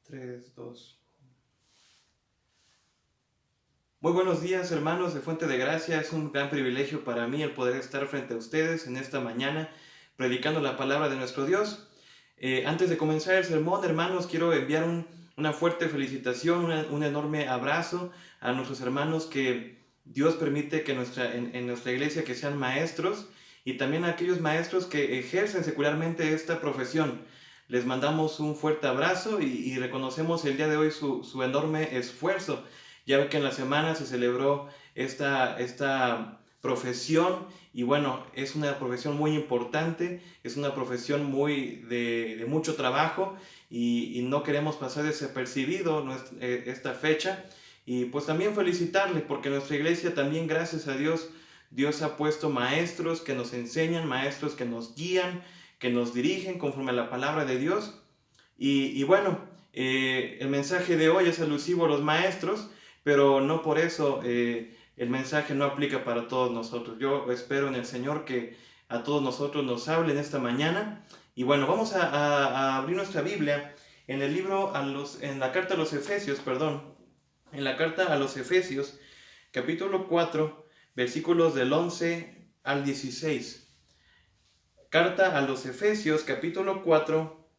3, 2. Muy buenos días, hermanos de Fuente de Gracia. Es un gran privilegio para mí el poder estar frente a ustedes en esta mañana predicando la palabra de nuestro Dios. Antes de comenzar el sermón, hermanos, quiero enviar una fuerte felicitación, un enorme abrazo a nuestros hermanos que Dios permite que en nuestra iglesia que sean maestros, y también a aquellos maestros que ejercen secularmente esta profesión. Les mandamos un fuerte abrazo y reconocemos el día de hoy su enorme esfuerzo. Ya ve que en la semana se celebró esta profesión, y bueno, es una profesión muy importante, es una profesión muy de mucho trabajo, y no queremos pasar desapercibido esta fecha. Y pues también felicitarle, porque nuestra iglesia también, gracias a Dios, Dios ha puesto maestros que nos enseñan, maestros que nos guían, que nos dirigen conforme a la palabra de Dios. Y bueno, el mensaje de hoy es alusivo a los maestros, pero no por eso el mensaje no aplica para todos nosotros. Yo espero en el Señor que a todos nosotros nos hable en esta mañana. Y bueno, vamos a abrir nuestra Biblia en el libro en la carta a los Efesios, en la carta a los Efesios, capítulo 4, versículos del 11 al 16. Carta a los Efesios, capítulo 4,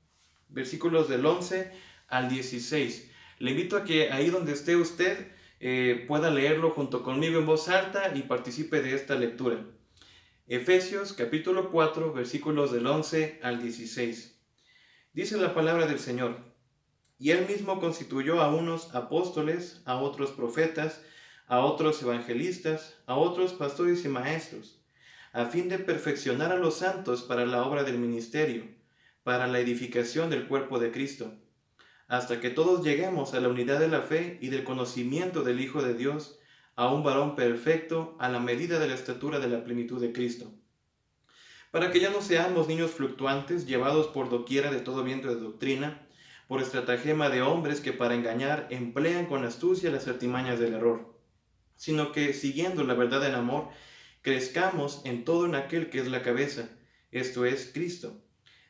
versículos del 11 al 16. Le invito a que ahí donde esté usted pueda leerlo junto conmigo en voz alta y participe de esta lectura. Efesios capítulo 4, versículos del 11 al 16. Dice la palabra del Señor: y él mismo constituyó a unos apóstoles, a otros profetas, a otros evangelistas, a otros pastores y maestros, a fin de perfeccionar a los santos para la obra del ministerio, para la edificación del cuerpo de Cristo, hasta que todos lleguemos a la unidad de la fe y del conocimiento del Hijo de Dios, a un varón perfecto, a la medida de la estatura de la plenitud de Cristo, para que ya no seamos niños fluctuantes, llevados por doquiera de todo viento de doctrina, por estratagema de hombres que para engañar emplean con astucia las artimañas del error, sino que, siguiendo la verdad en amor, crezcamos en todo en aquel que es la cabeza, esto es Cristo,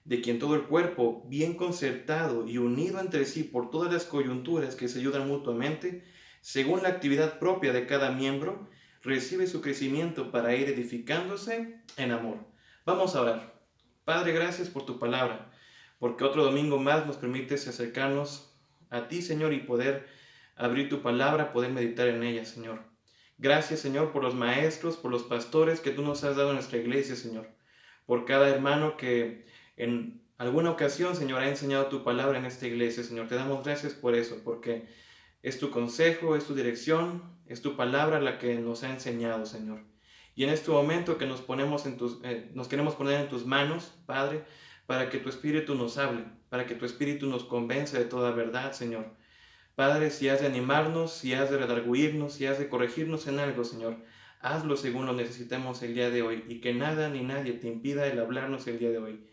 de quien todo el cuerpo, bien concertado y unido entre sí por todas las coyunturas que se ayudan mutuamente, según la actividad propia de cada miembro, recibe su crecimiento para ir edificándose en amor. Vamos a orar. Padre, gracias por tu palabra, porque otro domingo más nos permites acercarnos a ti, Señor, y poder abrir tu palabra, poder meditar en ella, Señor. Gracias, Señor, por los maestros, por los pastores que tú nos has dado en nuestra iglesia, Señor, por cada hermano que en alguna ocasión, Señor, ha enseñado tu palabra en esta iglesia, Señor. Te damos gracias por eso, porque es tu consejo, es tu dirección, es tu palabra la que nos ha enseñado, Señor. Y en este momento que nos queremos poner en tus manos, Padre, para que tu Espíritu nos hable, para que tu Espíritu nos convenza de toda verdad, Señor. Padre, si has de animarnos, si has de redarguirnos, si has de corregirnos en algo, Señor, hazlo según lo necesitemos el día de hoy, y que nada ni nadie te impida el hablarnos el día de hoy.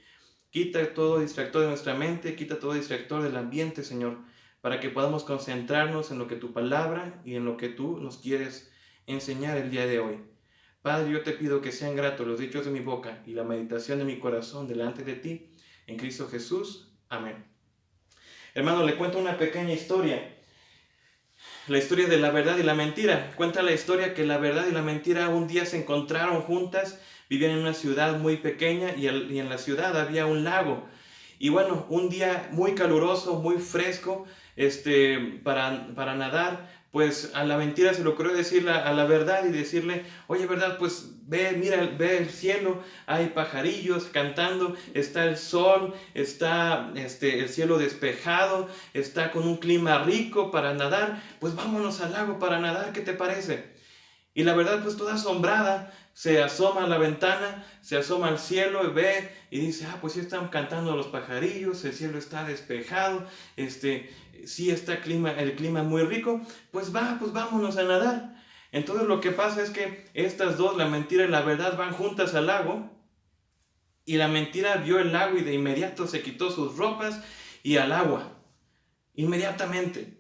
Quita todo distractor de nuestra mente, quita todo distractor del ambiente, Señor, para que podamos concentrarnos en lo que tu palabra y en lo que tú nos quieres enseñar el día de hoy. Padre, yo te pido que sean gratos los dichos de mi boca y la meditación de mi corazón delante de ti, en Cristo Jesús. Amén. Hermano, le cuento una pequeña historia. La historia de la verdad y la mentira. Cuenta la historia que la verdad y la mentira un día se encontraron juntas, vivían en una ciudad muy pequeña y en la ciudad había un lago. Y bueno, un día muy caluroso, muy fresco, para nadar, pues a la mentira se le ocurrió decirle a la verdad y decirle: oye, verdad, pues mira, ve el cielo, hay pajarillos cantando, está el sol, está el cielo despejado, está con un clima rico para nadar, pues vámonos al lago para nadar, ¿qué te parece? Y la verdad, pues toda asombrada, se asoma a la ventana, se asoma al cielo y ve y dice: pues sí están cantando los pajarillos, el cielo está despejado, sí está el clima muy rico, pues vámonos a nadar. Entonces lo que pasa es que estas dos, la mentira y la verdad, van juntas al lago, y la mentira vio el lago y de inmediato se quitó sus ropas y al agua, inmediatamente.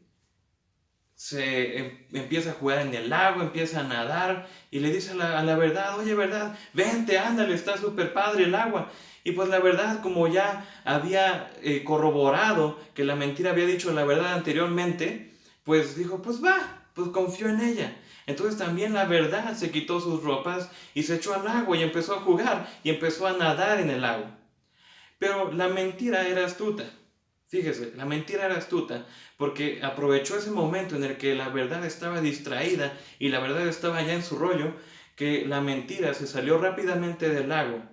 empieza a jugar en el lago, empieza a nadar y le dice a la verdad, oye verdad, vente, ándale, está súper padre el agua. Y pues la verdad, como ya había corroborado que la mentira había dicho la verdad anteriormente, pues dijo, pues va, pues confió en ella. Entonces también la verdad se quitó sus ropas y se echó al agua y empezó a jugar y empezó a nadar en el lago. Pero la mentira era astuta. Fíjese, la mentira era astuta porque aprovechó ese momento en el que la verdad estaba distraída y la verdad estaba ya en su rollo, que la mentira se salió rápidamente del lago,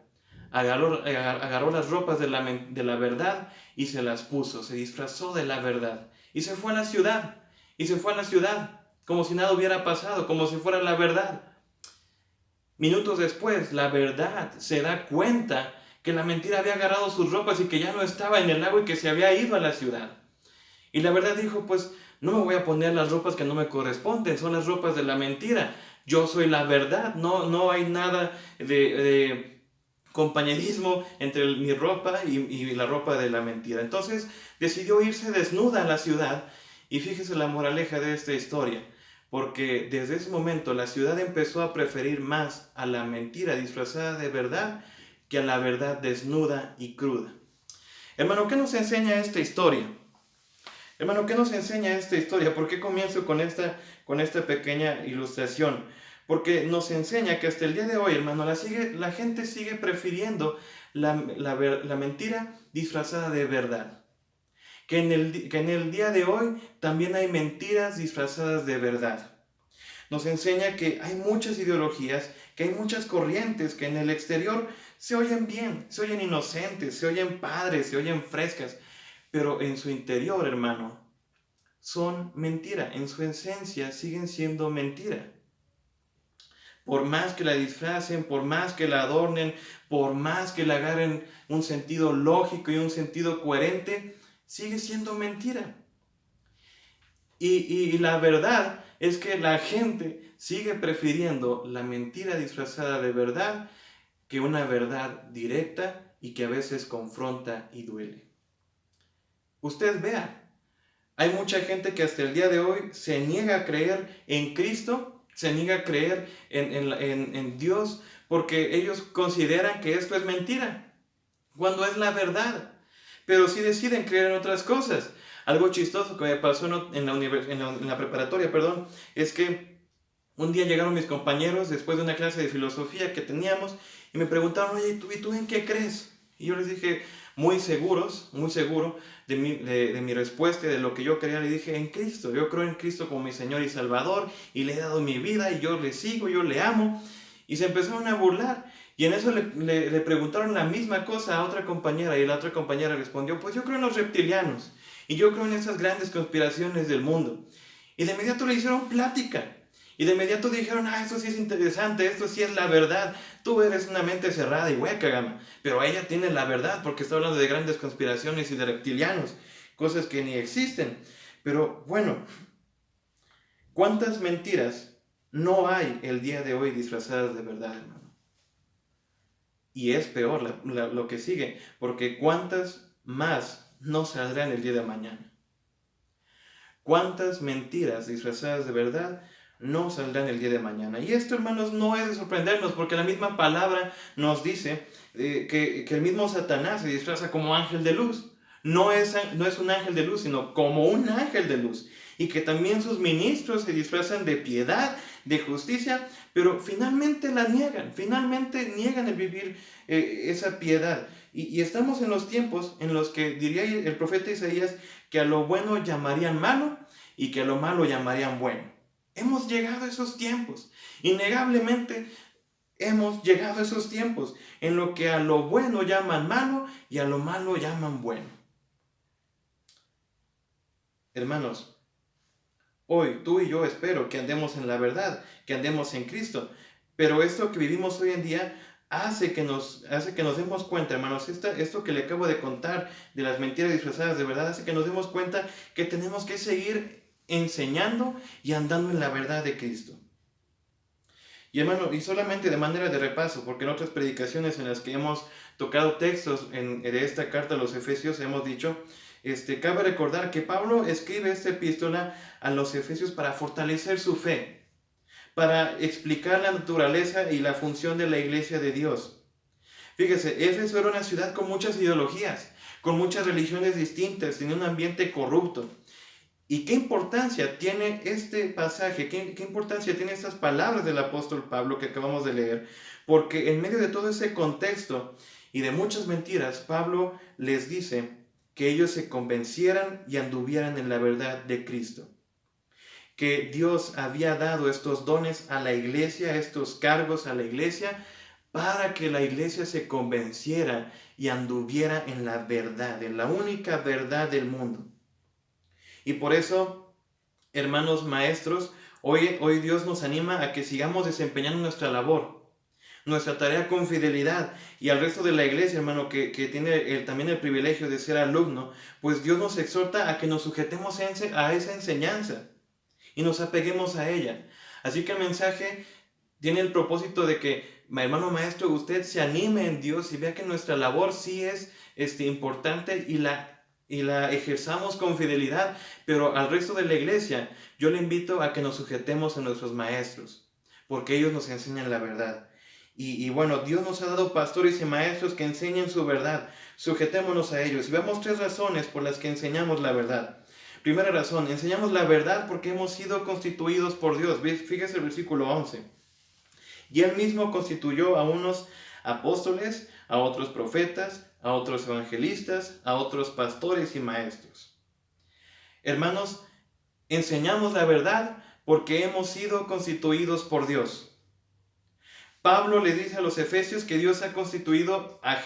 agarró las ropas de la verdad y se las puso, se disfrazó de la verdad y se fue a la ciudad, y se fue a la ciudad como si nada hubiera pasado, como si fuera la verdad. Minutos después, la verdad se da cuenta que la mentira había agarrado sus ropas y que ya no estaba en el lago y que se había ido a la ciudad. Y la verdad dijo, pues no me voy a poner las ropas que no me corresponden, son las ropas de la mentira. Yo soy la verdad, no hay nada de compañerismo entre mi ropa y la ropa de la mentira. Entonces decidió irse desnuda a la ciudad y fíjese la moraleja de esta historia, porque desde ese momento la ciudad empezó a preferir más a la mentira disfrazada de verdad que a la verdad desnuda y cruda. Hermano, ¿qué nos enseña esta historia? Hermano, ¿qué nos enseña esta historia? ¿Por qué comienzo con esta pequeña ilustración? Porque nos enseña que hasta el día de hoy, hermano, la gente sigue prefiriendo la mentira disfrazada de verdad. Que en el día de hoy también hay mentiras disfrazadas de verdad. Nos enseña que hay muchas ideologías, que hay muchas corrientes que en el exterior se oyen bien, se oyen inocentes, se oyen padres, se oyen frescas, pero en su interior, hermano, son mentira, en su esencia siguen siendo mentira. Por más que la disfracen, por más que la adornen, por más que le agarren un sentido lógico y un sentido coherente, sigue siendo mentira. Y la verdad es que la gente sigue prefiriendo la mentira disfrazada de verdad que una verdad directa y que a veces confronta y duele. Usted vea, hay mucha gente que hasta el día de hoy se niega a creer en Cristo, se niega a creer en Dios, porque ellos consideran que esto es mentira, cuando es la verdad. Pero sí deciden creer en otras cosas. Algo chistoso que me pasó en la preparatoria, perdón, es que un día llegaron mis compañeros después de una clase de filosofía que teníamos y me preguntaron, oye, ¿y tú en qué crees? Y yo les dije, muy seguro de mi respuesta y de lo que yo creía, le dije, en Cristo. Yo creo en Cristo como mi Señor y Salvador y le he dado mi vida y yo le sigo, yo le amo. Y se empezaron a burlar. Y en eso le preguntaron la misma cosa a otra compañera y la otra compañera respondió, pues yo creo en los reptilianos y yo creo en esas grandes conspiraciones del mundo. Y de inmediato le hicieron plática. Y de inmediato dijeron, esto sí es interesante, esto sí es la verdad. Tú eres una mente cerrada y hueca, gama. Pero ella tiene la verdad porque está hablando de grandes conspiraciones y de reptilianos, cosas que ni existen. Pero bueno, ¿cuántas mentiras no hay el día de hoy disfrazadas de verdad, hermano? Y es peor lo que sigue, porque ¿cuántas más no saldrán el día de mañana? ¿Cuántas mentiras disfrazadas de verdad no saldrán el día de mañana? Y esto, hermanos, no es de sorprendernos, porque la misma palabra nos dice que el mismo Satanás se disfraza como ángel de luz. No es un ángel de luz, sino como un ángel de luz. Y que también sus ministros se disfrazan de piedad, de justicia, pero finalmente la niegan, finalmente niegan el vivir esa piedad. Y estamos en los tiempos en los que diría el profeta Isaías que a lo bueno llamarían malo y que a lo malo llamarían bueno. Hemos llegado a esos tiempos, innegablemente hemos llegado a esos tiempos en lo que a lo bueno llaman malo y a lo malo llaman bueno. Hermanos, hoy tú y yo espero que andemos en la verdad, que andemos en Cristo, pero esto que vivimos hoy en día hace que nos demos cuenta, hermanos, esto que le acabo de contar de las mentiras disfrazadas de verdad, hace que nos demos cuenta que tenemos que seguir enseñando y andando en la verdad de Cristo. Y hermano, y solamente de manera de repaso, porque en otras predicaciones en las que hemos tocado textos de esta carta a los Efesios hemos dicho Cabe recordar que Pablo escribe esta epístola a los Efesios para fortalecer su fe, para explicar la naturaleza y la función de la iglesia de Dios. Fíjese, Éfeso era una ciudad con muchas ideologías, con muchas religiones distintas, tenía un ambiente corrupto. ¿Y qué importancia tiene este pasaje? ¿Qué importancia tiene estas palabras del apóstol Pablo que acabamos de leer? Porque en medio de todo ese contexto y de muchas mentiras, Pablo les dice que ellos se convencieran y anduvieran en la verdad de Cristo. Que Dios había dado estos dones a la iglesia, estos cargos a la iglesia, para que la iglesia se convenciera y anduviera en la verdad, en la única verdad del mundo. Y por eso, hermanos maestros, hoy Dios nos anima a que sigamos desempeñando nuestra labor, nuestra tarea con fidelidad. Y al resto de la iglesia, hermano, que tiene también el privilegio de ser alumno, pues Dios nos exhorta a que nos sujetemos a esa enseñanza y nos apeguemos a ella. Así que el mensaje tiene el propósito de que, hermano maestro, usted se anime en Dios y vea que nuestra labor sí es importante y la ejerzamos con fidelidad, pero al resto de la iglesia yo le invito a que nos sujetemos a nuestros maestros, porque ellos nos enseñan la verdad. Y bueno, Dios nos ha dado pastores y maestros que enseñen su verdad. Sujetémonos a ellos. Y veamos 3 razones por las que enseñamos la verdad. Primera razón, enseñamos la verdad porque hemos sido constituidos por Dios. Fíjese el versículo 11. Y Él mismo constituyó a unos apóstoles, a otros profetas, a otros evangelistas, a otros pastores y maestros. Hermanos, enseñamos la verdad porque hemos sido constituidos por Dios. Pablo le dice a los efesios que Dios ha constituido a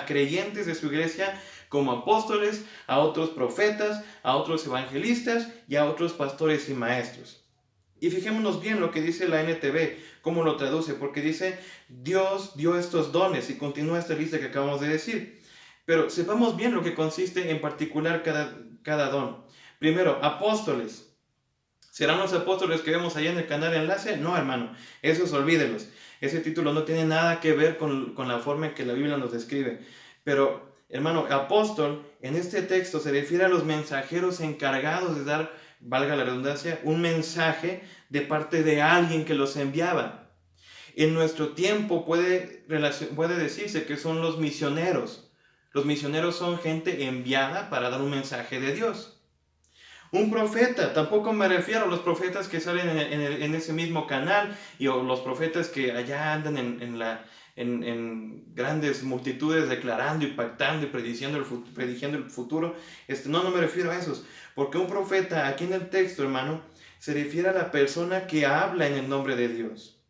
creyentes de su iglesia como apóstoles, a otros profetas, a otros evangelistas y a otros pastores y maestros. Y fijémonos bien lo que dice la NTV, cómo lo traduce, porque dice, Dios dio estos dones y continúa esta lista que acabamos de decir. Pero sepamos bien lo que consiste en particular cada don. Primero, apóstoles. ¿Serán los apóstoles que vemos allá en el canal Enlace? No, hermano, esos olvídelos. Ese título no tiene nada que ver con la forma en que la Biblia nos describe. Pero, hermano, apóstol en este texto se refiere a los mensajeros encargados de dar, valga la redundancia, un mensaje de parte de alguien que los enviaba. En nuestro tiempo puede decirse que son los misioneros. Los misioneros son gente enviada para dar un mensaje de Dios. Un profeta, tampoco me refiero a los profetas que salen en ese mismo canal o los profetas que allá andan en grandes multitudes declarando y pactando y prediciendo el futuro. No me refiero a esos, porque un profeta aquí en el texto, hermano, se refiere a la persona que habla en el nombre de Dios.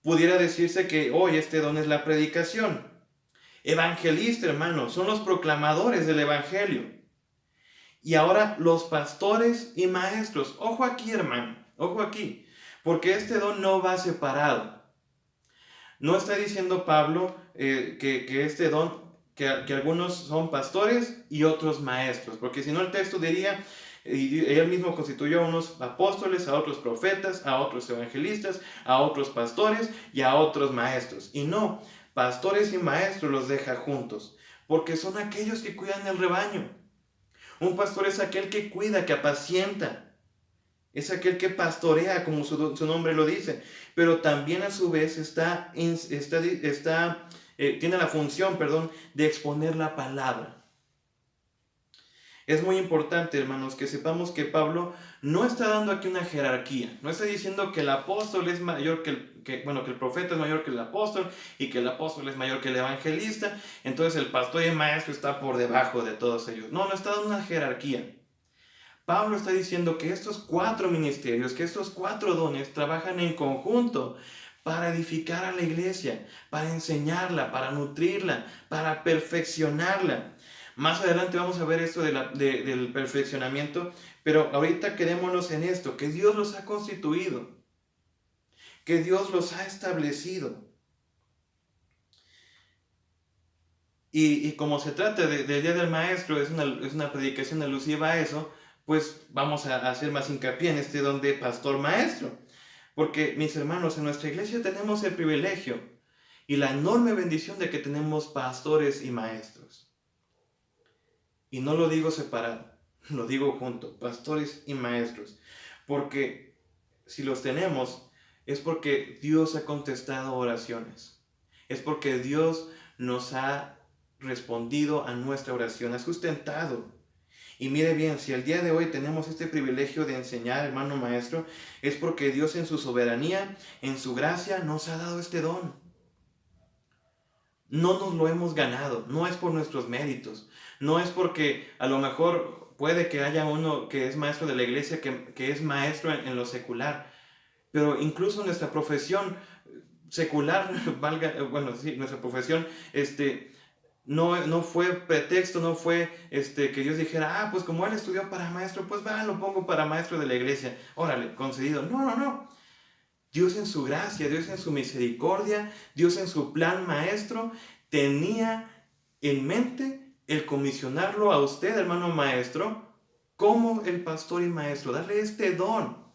Pudiera decirse que hoy este don es la predicación. Evangelista, hermano, son los proclamadores del evangelio. Y ahora los pastores y maestros. Ojo aquí, hermano, ojo aquí, porque este don no va separado. No está diciendo Pablo que este don, que algunos son pastores y otros maestros, porque si no el texto diría, y él mismo constituyó a unos apóstoles, a otros profetas, a otros evangelistas, a otros pastores y a otros maestros. Y no, pastores y maestros los deja juntos, porque son aquellos que cuidan el rebaño. Un pastor es aquel que cuida, que apacienta. Es aquel que pastorea, como su nombre lo dice. Pero también a su vez tiene la función, de exponer la palabra. Es muy importante, hermanos, que sepamos que Pablo no está dando aquí una jerarquía. No está diciendo que el apóstol es mayor que el profeta es mayor que el apóstol y que el apóstol es mayor que el evangelista. Entonces el pastor y el maestro está por debajo de todos ellos. No está dando una jerarquía. Pablo está diciendo que estos 4 ministerios, que estos 4 dones trabajan en conjunto para edificar a la iglesia, para enseñarla, para nutrirla, para perfeccionarla. Más adelante vamos a ver esto del perfeccionamiento, pero ahorita quedémonos en esto, que Dios los ha constituido, que Dios los ha establecido. Y como se trata del Día del Maestro, es una predicación alusiva a eso, pues vamos a hacer más hincapié en este don de pastor maestro. Porque, mis hermanos, en nuestra iglesia tenemos el privilegio y la enorme bendición de que tenemos pastores y maestros. Y no lo digo separado, lo digo junto, pastores y maestros. Porque si los tenemos, es porque Dios ha contestado oraciones. Es porque Dios nos ha respondido a nuestra oración, ha sustentado. Y mire bien, si el día de hoy tenemos este privilegio de enseñar, hermano maestro, es porque Dios en su soberanía, en su gracia, nos ha dado este don. No nos lo hemos ganado, no es por nuestros méritos, no es porque a lo mejor puede que haya uno que es maestro de la iglesia, que es maestro en lo secular, pero incluso nuestra profesión secular, valga, bueno, sí, nuestra profesión, no fue pretexto, no fue que Dios dijera, pues como él estudió para maestro, pues va, lo pongo para maestro de la iglesia, órale, concedido. No, no, no. Dios en su gracia, Dios en su misericordia, Dios en su plan maestro, tenía en mente el comisionarlo a usted, hermano maestro, como el pastor y maestro, darle este don.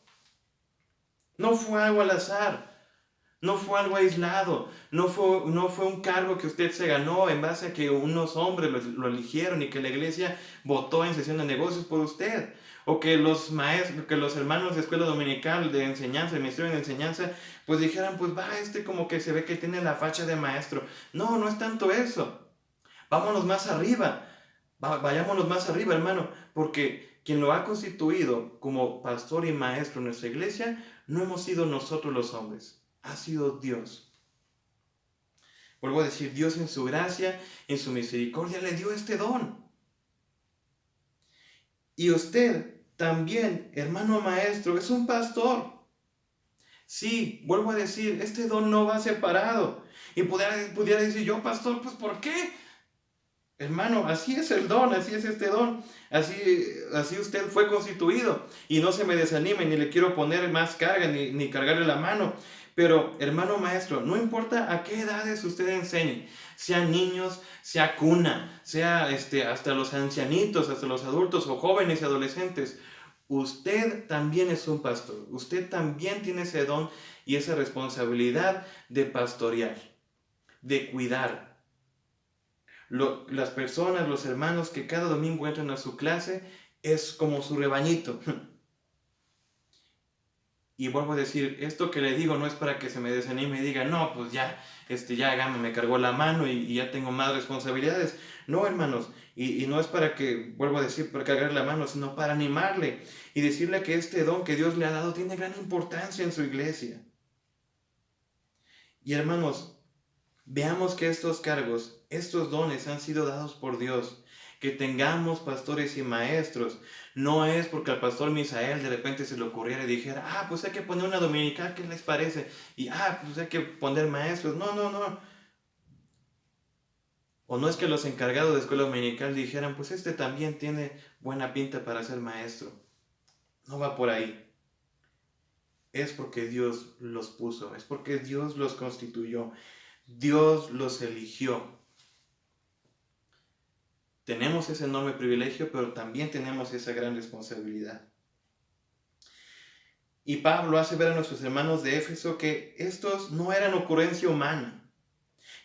No fue algo al azar, no fue algo aislado, no fue un cargo que usted se ganó en base a que unos hombres lo eligieron y que la iglesia votó en sesión de negocios por usted. O que los maestros, que los hermanos de escuela dominical de enseñanza, de ministerio de enseñanza, pues dijeran, pues va, como que se ve que tiene la facha de maestro. No, no es tanto eso. Vámonos más arriba. Vayámonos más arriba, hermano, porque quien lo ha constituido como pastor y maestro en nuestra iglesia, no hemos sido nosotros los hombres, ha sido Dios. Vuelvo a decir, Dios en su gracia, en su misericordia, le dio este don. Y usted también, hermano maestro, es un pastor. Sí, vuelvo a decir, este don no va separado. Y pudiera decir yo, pastor, pues ¿por qué? Hermano, así es el don, así es este don, así usted fue constituido. Y no se me desanime, ni le quiero poner más carga, ni cargarle la mano. Pero, hermano maestro, no importa a qué edades usted enseñe, sean niños, sea cuna, sea hasta los ancianitos, hasta los adultos o jóvenes y adolescentes, usted también es un pastor. Usted también tiene ese don y esa responsabilidad de pastorear, de cuidar. Las personas, los hermanos que cada domingo entran a su clase, es como su rebañito. Y vuelvo a decir, esto que le digo no es para que se me desanime y diga, no, pues ya Gama me cargó la mano y ya tengo más responsabilidades. No, hermanos, y no es para que, vuelvo a decir, para cargar la mano, sino para animarle y decirle que este don que Dios le ha dado tiene gran importancia en su iglesia. Y hermanos, veamos que estos cargos, estos dones han sido dados por Dios. Que tengamos pastores y maestros. No es porque al pastor Misael de repente se le ocurriera y dijera, pues hay que poner una dominical, ¿qué les parece? Y, pues hay que poner maestros. No, no, no. O no es que los encargados de escuela dominical dijeran, pues este también tiene buena pinta para ser maestro. No va por ahí. Es porque Dios los puso, es porque Dios los constituyó. Dios los eligió. Tenemos ese enorme privilegio, pero también tenemos esa gran responsabilidad. Y Pablo hace ver a nuestros hermanos de Éfeso que estos no eran ocurrencia humana,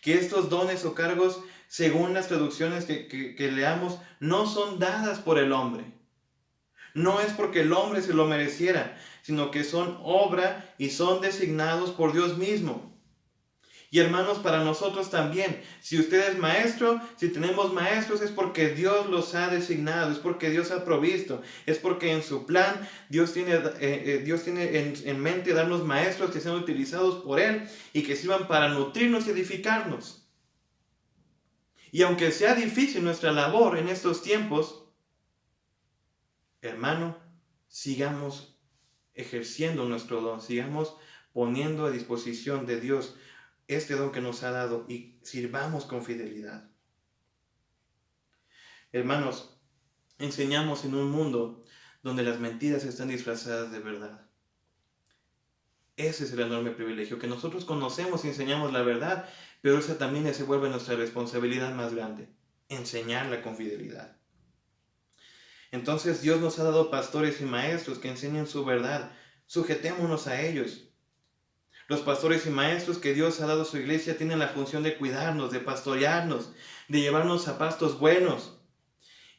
que estos dones o cargos, según las traducciones que leamos, no son dadas por el hombre. No es porque el hombre se lo mereciera, sino que son obra y son designados por Dios mismo. Y hermanos, para nosotros también, si usted es maestro, si tenemos maestros, es porque Dios los ha designado, es porque Dios ha provisto, es porque en su plan Dios tiene en mente darnos maestros que sean utilizados por Él y que sirvan para nutrirnos y edificarnos. Y aunque sea difícil nuestra labor en estos tiempos, hermano, sigamos ejerciendo nuestro don, sigamos poniendo a disposición de Dios este don que nos ha dado y sirvamos con fidelidad. Hermanos, enseñamos en un mundo donde las mentiras están disfrazadas de verdad. Ese es el enorme privilegio, que nosotros conocemos y enseñamos la verdad, pero esa también se vuelve nuestra responsabilidad más grande, enseñarla con fidelidad. Entonces Dios nos ha dado pastores y maestros que enseñen su verdad. Sujetémonos a ellos. Los pastores y maestros que Dios ha dado a su iglesia tienen la función de cuidarnos, de pastorearnos, de llevarnos a pastos buenos.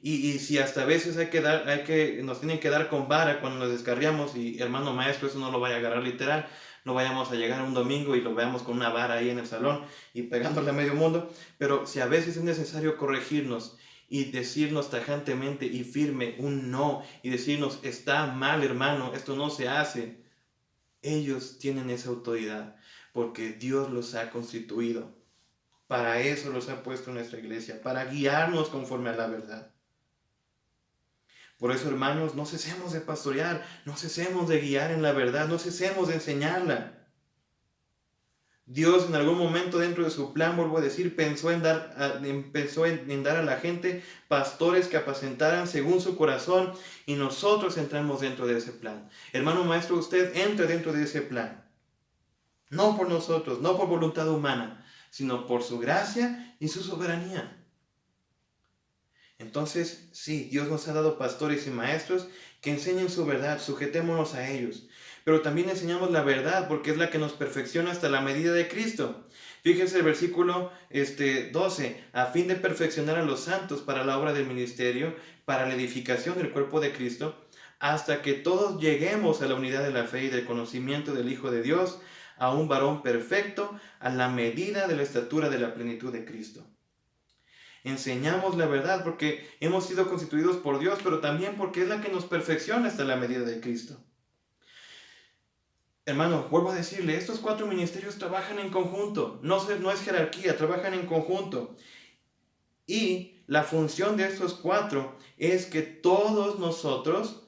Y si hasta a veces nos tienen que dar con vara cuando nos descarriamos, y hermano maestro, eso no lo vaya a agarrar literal, no vayamos a llegar un domingo y lo veamos con una vara ahí en el salón y pegándole a medio mundo, pero si a veces es necesario corregirnos y decirnos tajantemente y firme un no, y decirnos, está mal hermano, esto no se hace, ellos tienen esa autoridad, porque Dios los ha constituido. Para eso los ha puesto en nuestra iglesia, para guiarnos conforme a la verdad. Por eso, hermanos, no cesemos de pastorear, no cesemos de guiar en la verdad, no cesemos de enseñarla. Dios en algún momento dentro de su plan, vuelvo a decir, pensó en dar a la gente pastores que apacentaran según su corazón, y nosotros entramos dentro de ese plan. Hermano maestro, usted entra dentro de ese plan. No por nosotros, no por voluntad humana, sino por su gracia y su soberanía. Entonces, sí, Dios nos ha dado pastores y maestros que enseñen su verdad, sujetémonos a ellos. Pero también enseñamos la verdad porque es la que nos perfecciona hasta la medida de Cristo. Fíjese el versículo 12, a fin de perfeccionar a los santos para la obra del ministerio, para la edificación del cuerpo de Cristo, hasta que todos lleguemos a la unidad de la fe y del conocimiento del Hijo de Dios, a un varón perfecto, a la medida de la estatura de la plenitud de Cristo. Enseñamos la verdad porque hemos sido constituidos por Dios, pero también porque es la que nos perfecciona hasta la medida de Cristo. Hermano, vuelvo a decirle, estos 4 ministerios trabajan en conjunto, no es jerarquía, trabajan en conjunto. Y la función de estos 4 es que todos nosotros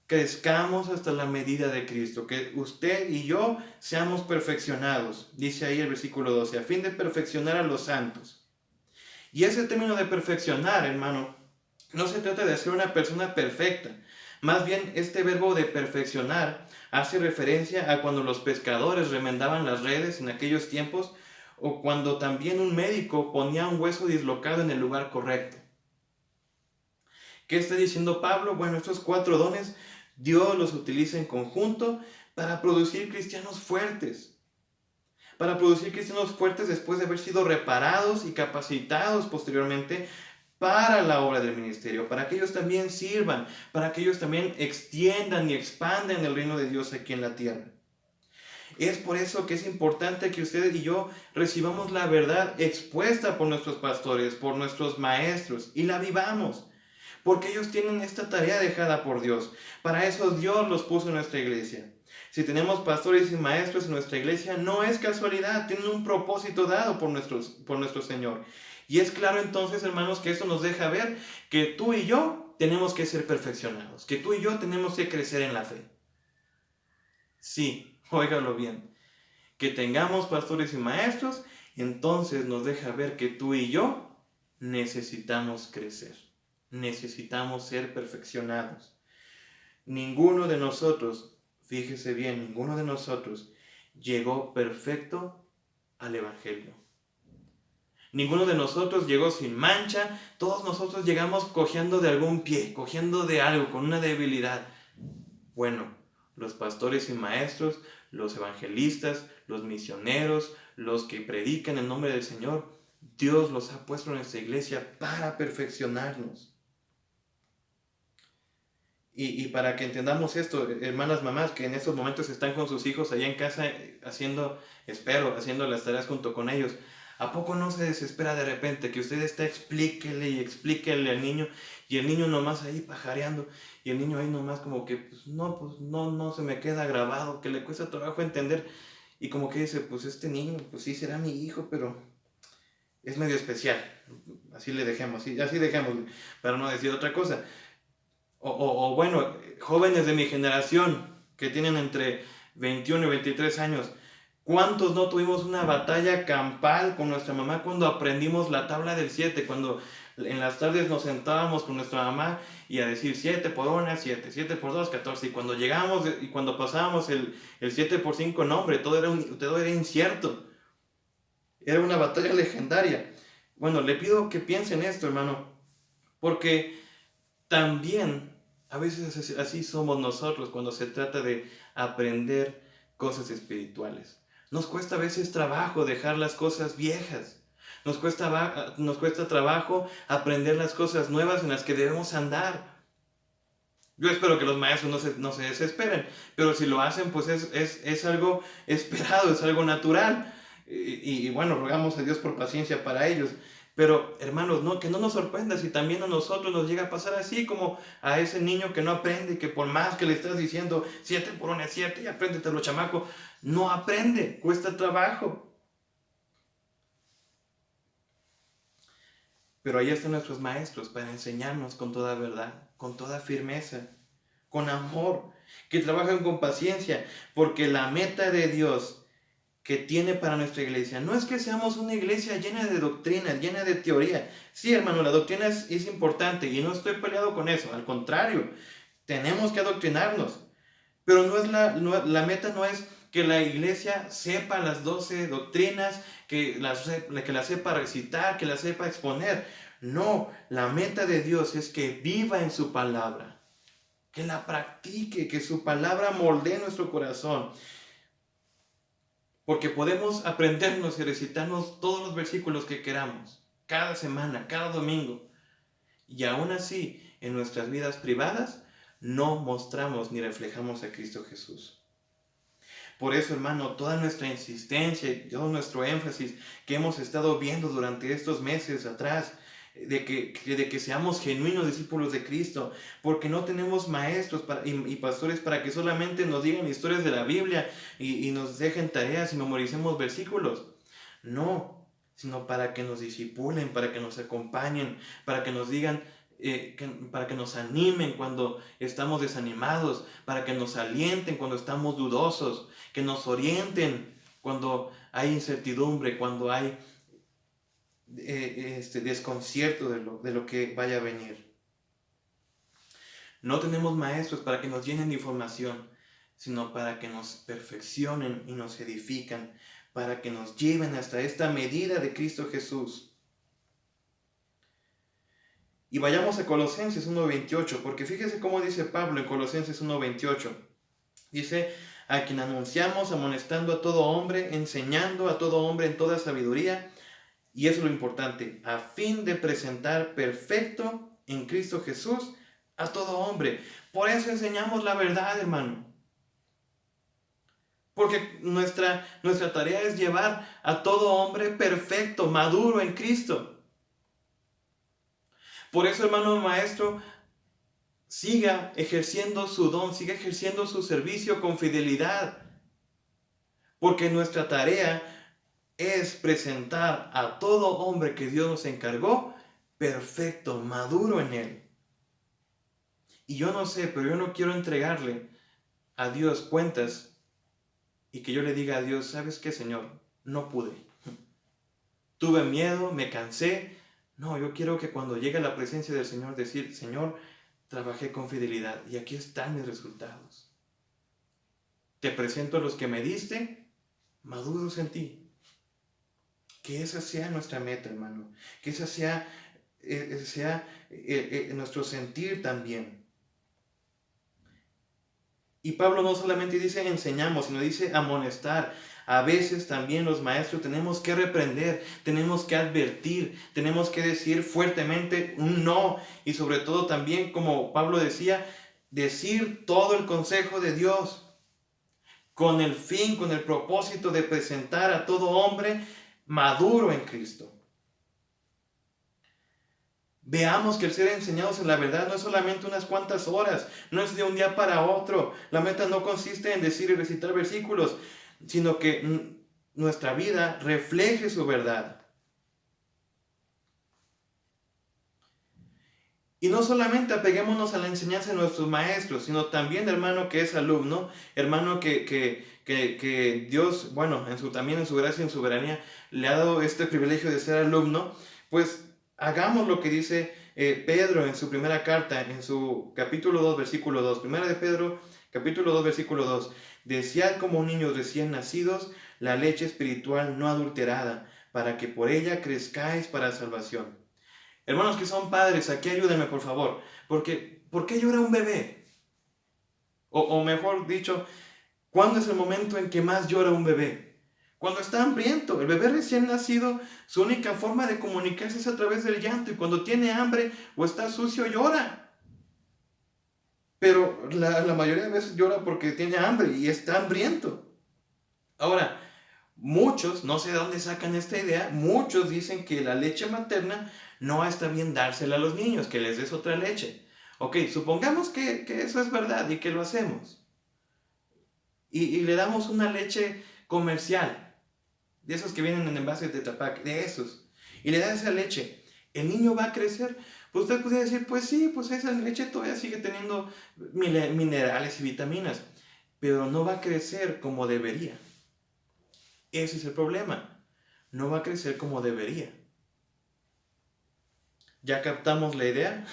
crezcamos hasta la medida de Cristo, que usted y yo seamos perfeccionados, dice ahí el versículo 12, a fin de perfeccionar a los santos. Y ese término de perfeccionar, hermano, no se trata de hacer una persona perfecta. Más bien, este verbo de perfeccionar hace referencia a cuando los pescadores remendaban las redes en aquellos tiempos, o cuando también un médico ponía un hueso dislocado en el lugar correcto. ¿Qué está diciendo Pablo? Bueno, estos 4 dones Dios los utiliza en conjunto para producir cristianos fuertes. Para producir cristianos fuertes después de haber sido reparados y capacitados posteriormente para la obra del ministerio, para que ellos también sirvan, para que ellos también extiendan y expandan el reino de Dios aquí en la tierra. Es por eso que es importante que ustedes y yo recibamos la verdad expuesta por nuestros pastores, por nuestros maestros, y la vivamos, porque ellos tienen esta tarea dejada por Dios. Para eso Dios los puso en nuestra iglesia. Si tenemos pastores y maestros en nuestra iglesia, no es casualidad, tienen un propósito dado por nuestro Señor. Y es claro entonces, hermanos, que esto nos deja ver que tú y yo tenemos que ser perfeccionados, que tú y yo tenemos que crecer en la fe. Sí, óigalo bien, que tengamos pastores y maestros, entonces nos deja ver que tú y yo necesitamos crecer, necesitamos ser perfeccionados. Ninguno de nosotros, fíjese bien, ninguno de nosotros llegó perfecto al Evangelio. Ninguno de nosotros llegó sin mancha, todos nosotros llegamos cojeando de algún pie, cojeando de algo, con una debilidad. Bueno, los pastores y maestros, los evangelistas, los misioneros, los que predican en nombre del Señor, Dios los ha puesto en esta iglesia para perfeccionarnos. Y para que entendamos esto, hermanas, mamás, que en estos momentos están con sus hijos allá en casa haciendo las tareas junto con ellos, ¿a poco no se desespera de repente que usted está explíquele al niño, y el niño nomás ahí pajareando, y el niño ahí nomás como que, pues no se me queda grabado, que le cuesta trabajo entender, y como que dice, pues este niño, pues sí será mi hijo, pero es medio especial, así le dejemos, así dejemos, para no decir otra cosa. O bueno, jóvenes de mi generación que tienen entre 21 y 23 años, ¿cuántos no tuvimos una batalla campal con nuestra mamá cuando aprendimos la tabla del 7? Cuando en las tardes nos sentábamos con nuestra mamá y a decir 7 por 1, 7, 7 por 2, 14. Y cuando llegábamos y cuando pasábamos el 7 por 5, no hombre, todo era incierto. Era una batalla legendaria. Bueno, le pido que piensen esto, hermano, porque también a veces así somos nosotros cuando se trata de aprender cosas espirituales. Nos cuesta a veces trabajo dejar las cosas viejas. nos cuesta trabajo aprender las cosas nuevas en las que debemos andar. Yo espero que los maestros no se desesperen, pero si lo hacen, pues es algo esperado, es algo natural. Y bueno, rogamos a Dios por paciencia para ellos. Pero hermanos, no, que no nos sorprenda si también a nosotros nos llega a pasar así como a ese niño que no aprende, que por más que le estás diciendo 7 por 1 es 7 y apréndetelo, chamaco, no aprende, cuesta trabajo. Pero ahí están nuestros maestros para enseñarnos con toda verdad, con toda firmeza, con amor, que trabajan con paciencia, porque la meta de Dios que tiene para nuestra iglesia no es que seamos una iglesia llena de doctrina, llena de teoría. Sí, hermano, la doctrina es importante y no estoy peleado con eso, al contrario, tenemos que adoctrinarnos, pero la meta no es que la iglesia sepa las 12 doctrinas, que la sepa recitar, que la sepa exponer. No, la meta de Dios es que viva en su palabra, que la practique, que su palabra moldee nuestro corazón. Porque podemos aprendernos y recitarnos todos los versículos que queramos, cada semana, cada domingo. Y aún así, en nuestras vidas privadas, no mostramos ni reflejamos a Cristo Jesús. Por eso, hermano, toda nuestra insistencia y todo nuestro énfasis que hemos estado viendo durante estos meses atrás, de que seamos genuinos discípulos de Cristo, porque no tenemos maestros y pastores para que solamente nos digan historias de la Biblia y nos dejen tareas y memoricemos versículos. No, sino para que nos discipulen, para que nos acompañen, para que nos digan, para que nos animen cuando estamos desanimados, para que nos alienten cuando estamos dudosos, que nos orienten cuando hay incertidumbre, cuando hay desconcierto de lo que vaya a venir. No tenemos maestros para que nos llenen de información, sino para que nos perfeccionen y nos edifican, para que nos lleven hasta esta medida de Cristo Jesús. Y vayamos a Colosenses 1:28, porque fíjese cómo dice Pablo en Colosenses 1:28. Dice, a quien anunciamos amonestando a todo hombre, enseñando a todo hombre en toda sabiduría, y eso es lo importante, a fin de presentar perfecto en Cristo Jesús a todo hombre. Por eso enseñamos la verdad, hermano. Porque nuestra tarea es llevar a todo hombre perfecto, maduro en Cristo. Por eso, hermano maestro, siga ejerciendo su don, siga ejerciendo su servicio con fidelidad. Porque nuestra tarea es presentar a todo hombre que Dios nos encargó perfecto, maduro en él. Y yo no sé, pero yo no quiero entregarle a Dios cuentas y que yo le diga a Dios, ¿sabes qué, Señor? No pude. Tuve miedo, me cansé. No, yo quiero que cuando llegue a la presencia del Señor decir, Señor, trabajé con fidelidad y aquí están mis resultados. Te presento a los que me diste, maduros en ti. Que esa sea nuestra meta, hermano. Que esa sea nuestro sentir también. Y Pablo no solamente dice enseñamos, sino dice amonestar. A veces también los maestros tenemos que reprender, tenemos que advertir, tenemos que decir fuertemente un no. Y sobre todo también, como Pablo decía, decir todo el consejo de Dios. Con el fin, con el propósito de presentar a todo hombre maduro en Cristo. Veamos que el ser enseñados en la verdad no es solamente unas cuantas horas, no es de un día para otro. La meta no consiste en decir y recitar versículos, sino que nuestra vida refleje su verdad. Y no solamente apeguémonos a la enseñanza de nuestros maestros, sino también, hermano que es alumno, hermano que Dios, bueno, también en su gracia y en su soberanía, le ha dado este privilegio de ser alumno, pues hagamos lo que dice Pedro en su primera carta, en su capítulo 2, versículo 2. Primera de Pedro, capítulo 2, versículo 2. Desead como niños recién nacidos la leche espiritual no adulterada, para que por ella crezcáis para salvación. Hermanos que son padres, aquí ayúdenme por favor. Porque, ¿por qué llora un bebé? O mejor dicho, ¿cuándo es el momento en que más llora un bebé? cuando está hambriento. El bebé recién nacido, su única forma de comunicarse es a través del llanto, y cuando tiene hambre o está sucio llora. Pero la mayoría de veces llora porque tiene hambre y está hambriento. Ahora, muchos, no sé de dónde sacan esta idea, muchos dicen que la leche materna no está bien dársela a los niños, que les des otra leche. Ok, supongamos que eso es verdad y que lo hacemos. Y le damos una leche comercial, de esos que vienen en envases de Tetrapac, de esos. Y le da esa leche. ¿El niño va a crecer? Pues usted puede decir, pues sí, pues esa leche todavía sigue teniendo minerales y vitaminas, pero no va a crecer como debería. Ese es el problema. No va a crecer como debería. ¿Ya captamos la idea?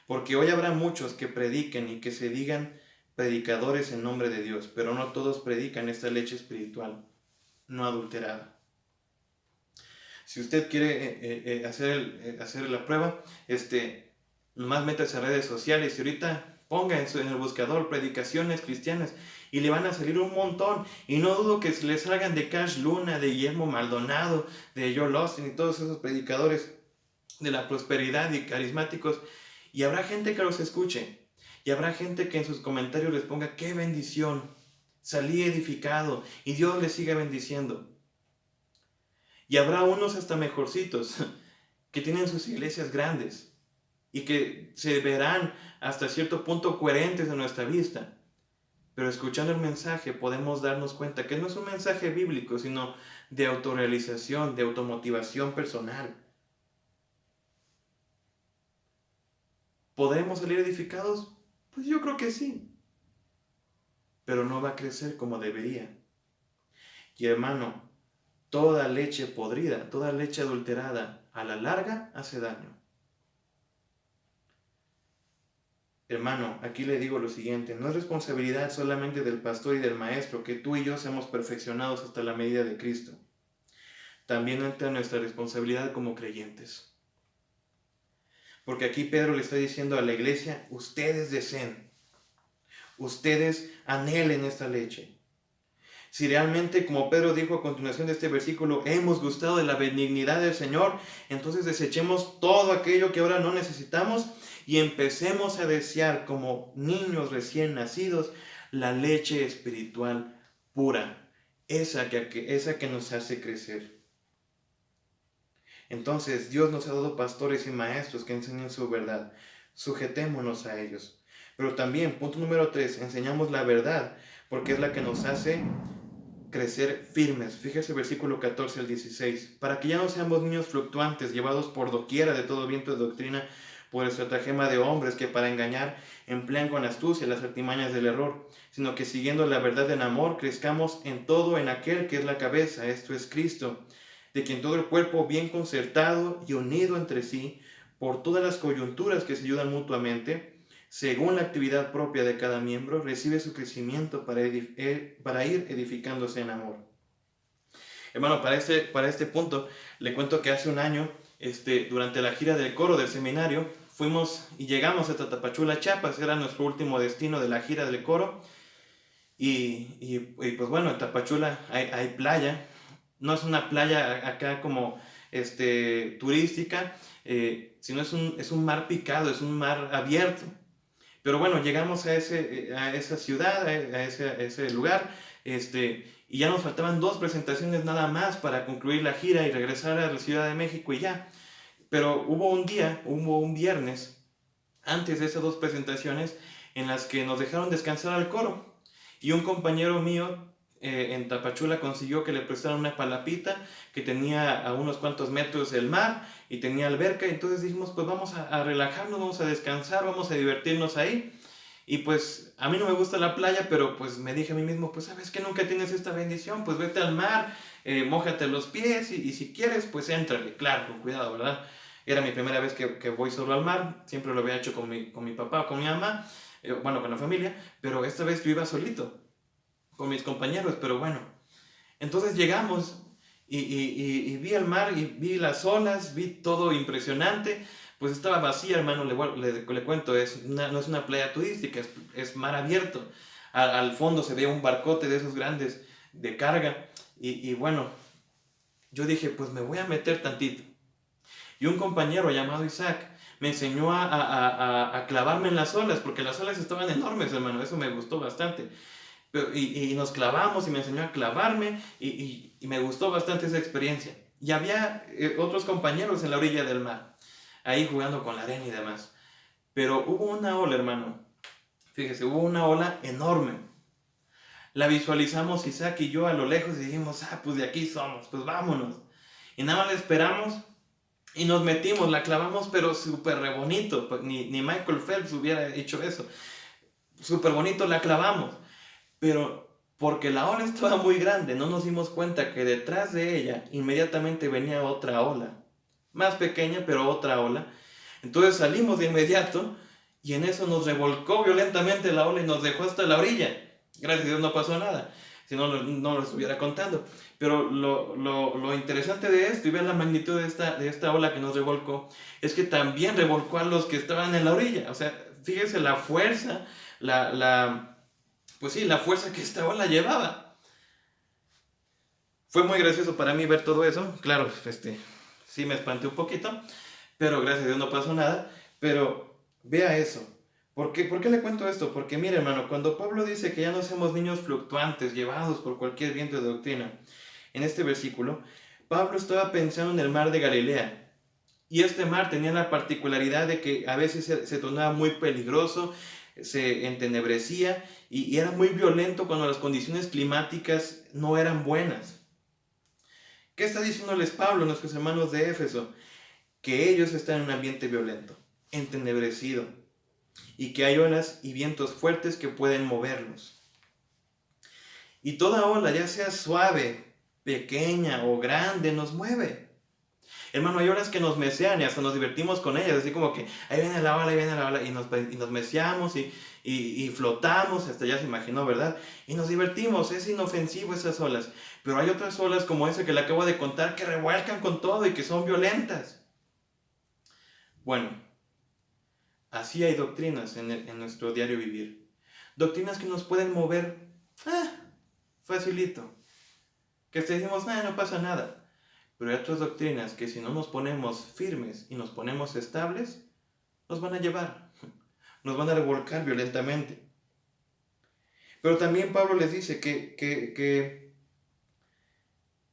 Porque hoy habrá muchos que prediquen y que se digan predicadores en nombre de Dios, pero no todos predican esta leche espiritual, no adulterada. Si usted quiere hacer la prueba, nomás métase a redes sociales y ahorita ponga en el buscador predicaciones cristianas y le van a salir un montón. Y no dudo que le salgan de Cash Luna, de Guillermo Maldonado, de Joel Austin y todos esos predicadores de la prosperidad y carismáticos. Y habrá gente que los escuche. Y habrá gente que en sus comentarios les ponga, ¡qué bendición! Salí edificado y Dios les siga bendiciendo. Y habrá unos hasta mejorcitos que tienen sus iglesias grandes y que se verán hasta cierto punto coherentes a nuestra vista. Pero escuchando el mensaje podemos darnos cuenta que no es un mensaje bíblico, sino de autorrealización, de automotivación personal. ¿Podremos salir edificados? Pues yo creo que sí. Pero no va a crecer como debería. Y hermano, toda leche podrida, toda leche adulterada, a la larga hace daño. Hermano, aquí le digo lo siguiente, no es responsabilidad solamente del pastor y del maestro que tú y yo seamos perfeccionados hasta la medida de Cristo. También entra nuestra responsabilidad como creyentes. Porque aquí Pedro le está diciendo a la iglesia, ustedes deseen, ustedes anhelen esta leche. Si realmente, como Pedro dijo a continuación de este versículo, hemos gustado de la benignidad del Señor, entonces desechemos todo aquello que ahora no necesitamos y empecemos a desear como niños recién nacidos la leche espiritual pura, esa que nos hace crecer. Entonces Dios nos ha dado pastores y maestros que enseñen su verdad. Sujetémonos a ellos. Pero también, punto número 3, enseñamos la verdad porque es la que nos hace crecer firmes. Fíjese versículo 14 al 16. Para que ya no seamos niños fluctuantes, llevados por doquiera de todo viento de doctrina, por estratagema de hombres que para engañar emplean con astucia las artimañas del error, sino que siguiendo la verdad en amor, crezcamos en todo en aquel que es la cabeza, esto es Cristo, de quien todo el cuerpo bien concertado y unido entre sí, por todas las coyunturas que se ayudan mutuamente, según la actividad propia de cada miembro, recibe su crecimiento para ir edificándose en amor. Hermano, para este punto, le cuento que hace un año, durante la gira del coro del seminario, fuimos y llegamos a Tapachula, Chiapas, era nuestro último destino de la gira del coro. Y pues bueno, en Tapachula hay playa, no es una playa acá como turística, sino es un mar picado, es un mar abierto. Pero bueno, llegamos a esa ciudad, a ese lugar, y ya nos faltaban 2 presentaciones nada más para concluir la gira y regresar a la Ciudad de México y ya. Pero hubo un viernes, antes de esas 2 presentaciones, en las que nos dejaron descansar al coro. Y un compañero mío en Tapachula consiguió que le prestaran una palapita que tenía a unos cuantos metros del mar y tenía alberca. Entonces dijimos, pues vamos a relajarnos, vamos a descansar, vamos a divertirnos ahí. Y pues a mí no me gusta la playa, pero pues me dije a mí mismo, pues sabes que nunca tienes esta bendición, pues vete al mar, mójate los pies y si quieres, pues éntrale, claro, con cuidado, ¿verdad? Era mi primera vez que voy solo al mar, siempre lo había hecho con mi papá o con mi mamá, bueno, con la familia, pero esta vez yo iba solito, con mis compañeros, pero bueno. Entonces llegamos y vi el mar y vi las olas, vi todo impresionante. Pues estaba vacía, hermano, le cuento, no es una playa turística, es mar abierto. Al fondo se ve un barcote de esos grandes de carga Y bueno, yo dije, pues me voy a meter tantito. Y un compañero llamado Isaac me enseñó a clavarme en las olas, porque las olas estaban enormes, hermano, eso me gustó bastante. Y nos clavamos y me enseñó a clavarme y me gustó bastante esa experiencia. Y había otros compañeros en la orilla del mar, ahí jugando con la arena y demás. Pero hubo una ola, hermano, fíjese, hubo una ola enorme. La visualizamos Isaac y yo a lo lejos y dijimos, pues de aquí somos, pues vámonos. Y nada más la esperamos y nos metimos, la clavamos, pero súper re bonito. Pues ni Michael Phelps hubiera hecho eso. Súper bonito la clavamos. Pero porque la ola estaba muy grande, no nos dimos cuenta que detrás de ella inmediatamente venía otra ola. Más pequeña, pero otra ola. Entonces salimos de inmediato y en eso nos revolcó violentamente la ola y nos dejó hasta la orilla. Gracias a Dios no pasó nada, si no, no lo estuviera contando. Pero lo interesante de esto, y vean la magnitud de esta ola que nos revolcó, es que también revolcó a los que estaban en la orilla. O sea, fíjese la fuerza, pues sí, la fuerza que esta ola llevaba. Fue muy gracioso para mí ver todo eso. Claro, sí me espanté un poquito, pero gracias a Dios no pasó nada. Pero vea eso. ¿Por qué le cuento esto? Porque mire, hermano, cuando Pablo dice que ya no seamos niños fluctuantes, llevados por cualquier viento de doctrina, en este versículo, Pablo estaba pensando en el mar de Galilea. Y este mar tenía la particularidad de que a veces se tornaba muy peligroso, se entenebrecía y era muy violento cuando las condiciones climáticas no eran buenas. ¿Qué está diciéndoles Pablo a nuestros hermanos de Éfeso? Que ellos están en un ambiente violento, entenebrecido, y que hay olas y vientos fuertes que pueden moverlos. Y toda ola, ya sea suave, pequeña o grande, nos mueve. Hermano, hay olas que nos mecean y hasta nos divertimos con ellas, así como que ahí viene la ola, y nos meceamos y flotamos, hasta ya se imaginó, ¿verdad? Y nos divertimos, es inofensivo esas olas. Pero hay otras olas como esa que le acabo de contar que revuelcan con todo y que son violentas. Bueno, así hay doctrinas en nuestro diario vivir. Doctrinas que nos pueden mover, facilito. Que decimos, no pasa nada. Pero hay otras doctrinas que si no nos ponemos firmes y nos ponemos estables, nos van a llevar, nos van a revolcar violentamente. Pero también Pablo les dice que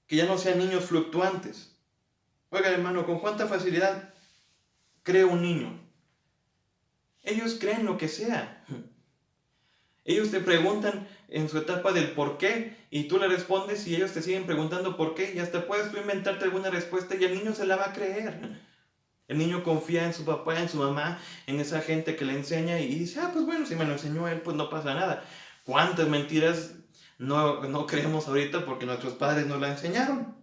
ya no sean niños fluctuantes. Oiga, hermano, ¿con cuánta facilidad cree un niño? Ellos creen lo que sea. Ellos te preguntan en su etapa del por qué y tú le respondes y ellos te siguen preguntando por qué y hasta puedes tú inventarte alguna respuesta y el niño se la va a creer. El niño confía en su papá, en su mamá, en esa gente que le enseña y dice, pues bueno, si me lo enseñó él, pues no pasa nada. ¿Cuántas mentiras no creemos ahorita porque nuestros padres nos la enseñaron?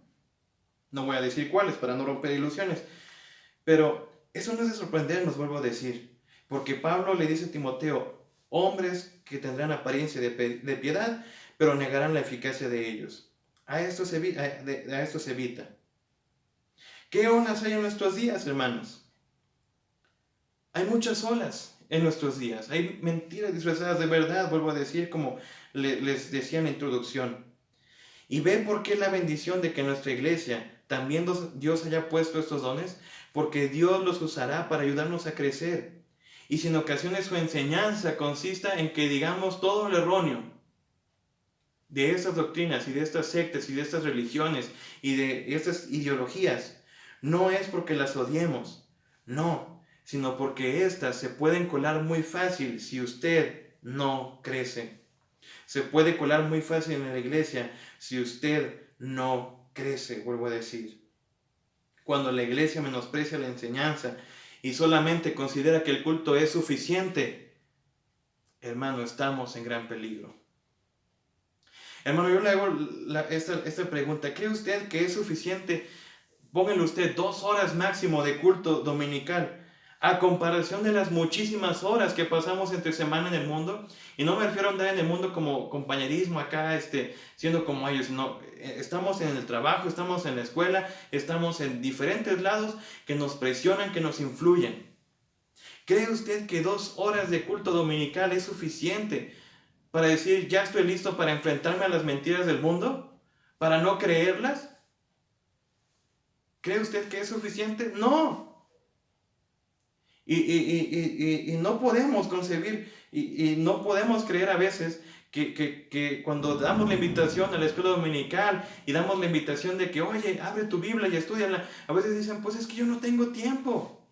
No voy a decir cuáles para no romper ilusiones. Pero eso no es de sorprender, nos vuelvo a decir. Porque Pablo le dice a Timoteo, hombres que tendrán apariencia de piedad, pero negarán la eficacia de ellos. A esto se evita. ¿Qué olas hay en nuestros días, hermanos? Hay muchas olas en nuestros días. Hay mentiras disfrazadas de verdad, vuelvo a decir, como les decía en la introducción. Y ve por qué la bendición de que en nuestra iglesia también Dios haya puesto estos dones, porque Dios los usará para ayudarnos a crecer. Y si en ocasiones su enseñanza consista en que digamos todo lo erróneo de estas doctrinas y de estas sectas y de estas religiones y de estas ideologías, no es porque las odiemos, no, sino porque éstas se pueden colar muy fácil si usted no crece. Se puede colar muy fácil en la iglesia si usted no crece, vuelvo a decir. Cuando la iglesia menosprecia la enseñanza y solamente considera que el culto es suficiente, hermano, estamos en gran peligro. Hermano, yo le hago esta pregunta. ¿Cree usted que es suficiente? Póngale usted 2 horas máximo de culto dominical a comparación de las muchísimas horas que pasamos entre semana en el mundo. Y no me refiero a andar en el mundo como compañerismo acá, siendo como ellos, sino estamos en el trabajo, estamos en la escuela, estamos en diferentes lados que nos presionan, que nos influyen. ¿Cree usted que 2 horas de culto dominical es suficiente para decir, ya estoy listo para enfrentarme a las mentiras del mundo? para no creerlas? ¿Cree usted que es suficiente? No. Y no podemos concebir y no podemos creer a veces que cuando damos la invitación a la escuela dominical y damos la invitación de que, oye, abre tu Biblia y estudiala, a veces dicen, pues es que yo no tengo tiempo.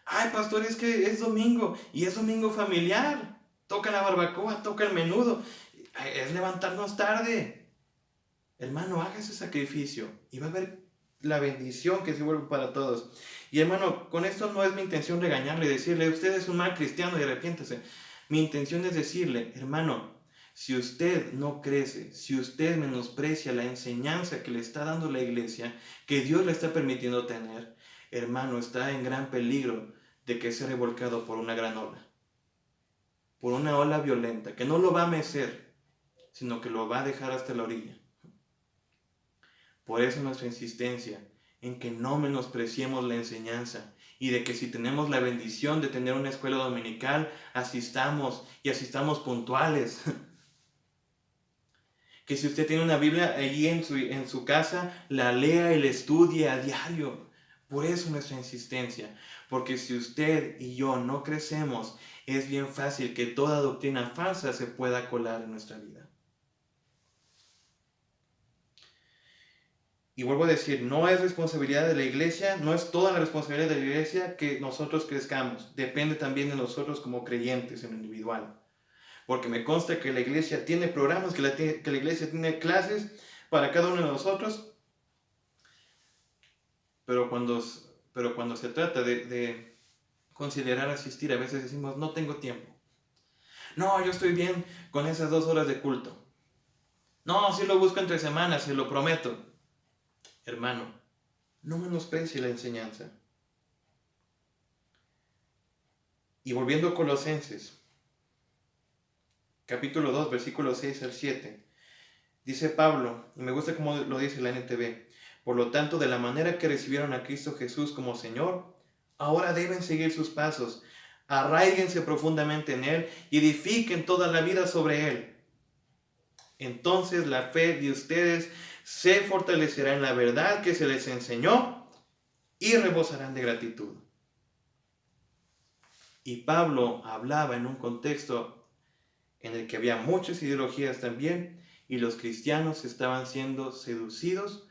Ay, pastor, es que es domingo y es domingo familiar. Toca la barbacoa, toca el menudo. Es levantarnos tarde. Hermano, haga ese sacrificio y va a haber la bendición que se vuelve para todos. Y hermano, con esto no es mi intención regañarle y decirle, usted es un mal cristiano y arrepiéntese. Mi intención es decirle, hermano, si usted no crece, si usted menosprecia la enseñanza que le está dando la iglesia, que Dios le está permitiendo tener, hermano, está en gran peligro de que sea revolcado por una gran ola. Por una ola violenta, que no lo va a mecer, sino que lo va a dejar hasta la orilla. Por eso nuestra insistencia en que no menospreciemos la enseñanza y de que si tenemos la bendición de tener una escuela dominical, asistamos y asistamos puntuales. Que si usted tiene una Biblia allí en su casa, la lea y la estudie a diario. Por eso nuestra insistencia. Porque si usted y yo no crecemos, es bien fácil que toda doctrina falsa se pueda colar en nuestra vida. Y vuelvo a decir, no es responsabilidad de la iglesia, no es toda la responsabilidad de la iglesia que nosotros crezcamos. Depende también de nosotros como creyentes en lo individual. Porque me consta que la iglesia tiene programas, que la iglesia tiene clases para cada uno de nosotros. Pero cuando se trata de considerar asistir, a veces decimos, no tengo tiempo. No, yo estoy bien con esas 2 horas de culto. No, sí lo busco entre semanas, se lo prometo. Hermano, no menosprecie la enseñanza. Y volviendo a Colosenses, capítulo 2, versículos 6 al 7, dice Pablo, y me gusta cómo lo dice la NTV, por lo tanto, de la manera que recibieron a Cristo Jesús como Señor, ahora deben seguir sus pasos, arraíguense profundamente en Él y edifiquen toda la vida sobre Él. Entonces la fe de ustedes se fortalecerá en la verdad que se les enseñó y rebosarán de gratitud. Y Pablo hablaba en un contexto en el que había muchas ideologías también y los cristianos estaban siendo seducidos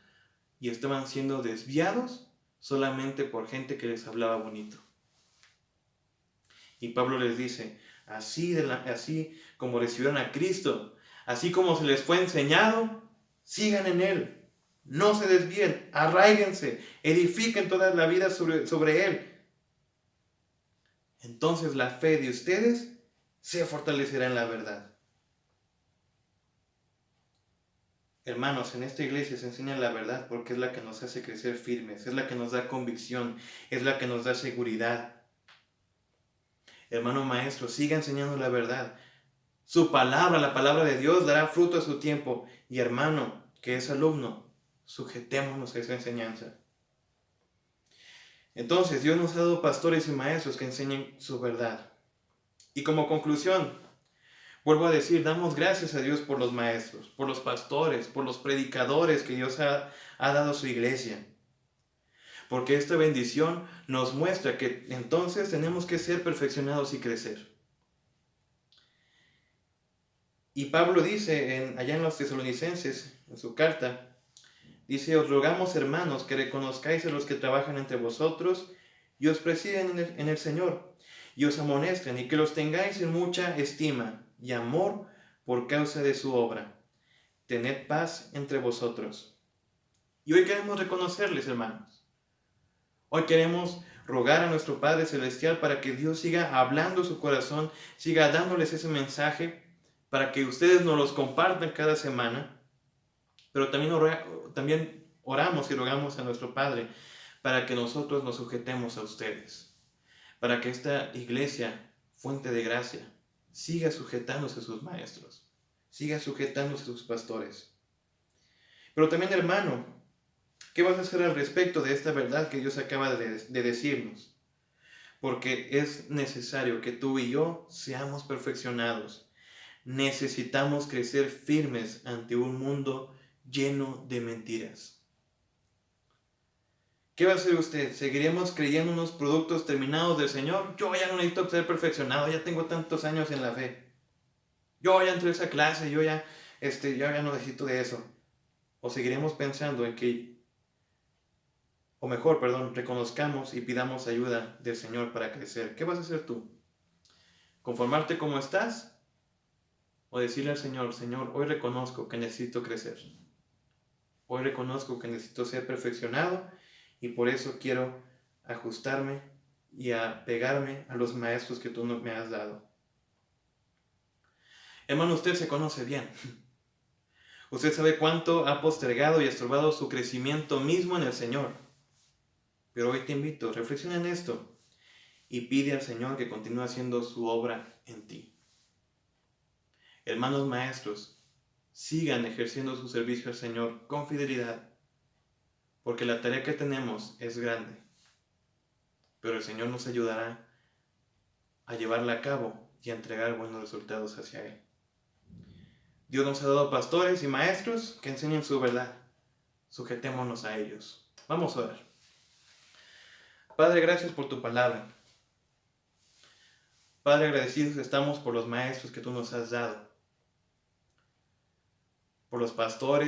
y estaban siendo desviados solamente por gente que les hablaba bonito. Y Pablo les dice, así como recibieron a Cristo, así como se les fue enseñado, sigan en Él, no se desvíen, arraíguense, edifiquen toda la vida sobre Él. Entonces la fe de ustedes se fortalecerá en la verdad. Hermanos, en esta iglesia se enseña la verdad porque es la que nos hace crecer firmes, es la que nos da convicción, es la que nos da seguridad. Hermano maestro, siga enseñando la verdad. Su palabra, la palabra de Dios, dará fruto a su tiempo. Y hermano, que es alumno, sujetémonos a esa enseñanza. Entonces, Dios nos ha dado pastores y maestros que enseñen su verdad. Y como conclusión, vuelvo a decir, damos gracias a Dios por los maestros, por los pastores, por los predicadores que Dios ha dado a su iglesia. Porque esta bendición nos muestra que entonces tenemos que ser perfeccionados y crecer. Y Pablo dice allá en los Tesalonicenses, en su carta, dice, os rogamos hermanos que reconozcáis a los que trabajan entre vosotros y os presiden en el Señor y os amonesten y que los tengáis en mucha estima y amor por causa de su obra. Tened paz entre vosotros. Y hoy queremos reconocerles, hermanos. Hoy queremos rogar a nuestro Padre Celestial para que Dios siga hablando su corazón, siga dándoles ese mensaje, para que ustedes nos los compartan cada semana. Pero también oramos y rogamos a nuestro Padre para que nosotros nos sujetemos a ustedes. Para que esta iglesia, fuente de gracia, siga sujetándose a sus maestros, siga sujetándose a sus pastores. Pero también, hermano, ¿qué vas a hacer al respecto de esta verdad que Dios acaba de decirnos? Porque es necesario que tú y yo seamos perfeccionados. Necesitamos crecer firmes ante un mundo lleno de mentiras. ¿Qué va a hacer usted? ¿Seguiremos creyendo en unos productos terminados del Señor? Yo ya no necesito ser perfeccionado, ya tengo tantos años en la fe. Yo ya entré a esa clase, yo ya no necesito de eso. O seguiremos pensando en que, o mejor, perdón, reconozcamos y pidamos ayuda del Señor para crecer. ¿Qué vas a hacer tú? ¿Conformarte como estás? O decirle al Señor, Señor, hoy reconozco que necesito crecer. Hoy reconozco que necesito ser perfeccionado y por eso quiero ajustarme y apegarme a los maestros que tú me has dado. Hermano, usted se conoce bien. Usted sabe cuánto ha postergado y estorbado su crecimiento mismo en el Señor. Pero hoy te invito, reflexiona en esto y pide al Señor que continúe haciendo su obra en ti. Hermanos maestros, sigan ejerciendo su servicio al Señor con fidelidad, porque la tarea que tenemos es grande, pero el Señor nos ayudará a llevarla a cabo y a entregar buenos resultados hacia Él. Dios nos ha dado pastores y maestros que enseñen su verdad. Sujetémonos a ellos. Vamos a orar. Padre, gracias por tu palabra. Padre, agradecidos estamos por los maestros que tú nos has dado, por los pastores,